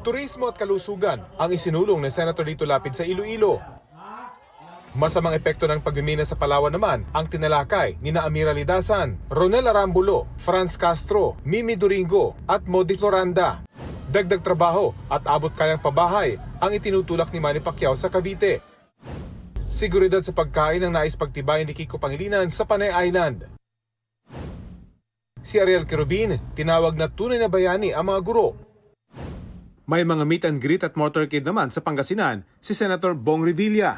Turismo at kalusugan ang isinulong ni Senator Lito Lapid sa Iloilo. Masamang epekto ng pagmimina sa Palawan naman ang tinalakay ni Amira Lidasan, Ronel Arambulo, Franz Castro, Mimi Doringo at Modi Floranda. Dagdag trabaho at abot kayang pabahay ang itinutulak ni Manny Pacquiao sa Cavite. Seguridad sa pagkain ang nais pagtibayin ni Kiko Pangilinan sa Panay Island. Si Ariel Querubin, tinawag na tunay na bayani ang mga guro. May mga meet and greet at motorcade naman sa Pangasinan si Senator Bong Revilla.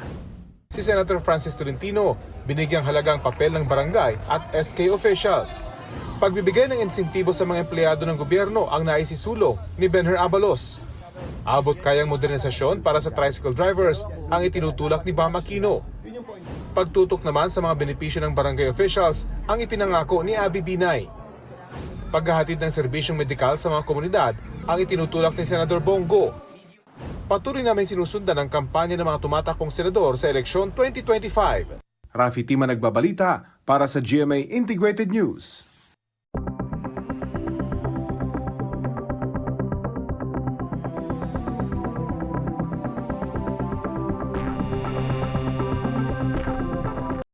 Si Senator Francis Tolentino, binigyang halagang papel ng barangay at SK officials. Pagbibigay ng insentibo sa mga empleyado ng gobyerno ang naisisulong ni Benher Abalos. Abot kayang modernisasyon para sa tricycle drivers ang itinutulak ni Bam Aquino. Pagtutok naman sa mga benepisyo ng barangay officials ang ipinangako ni Abby Binay. Paghahatid ng serbisyong medikal sa mga komunidad ang itinutulak ni Senador Bongo. Patuloy namin sinusundan ang kampanya ng mga tumatakbong senador sa eleksyon 2025. Rafi Tima nagbabalita para sa GMA Integrated News.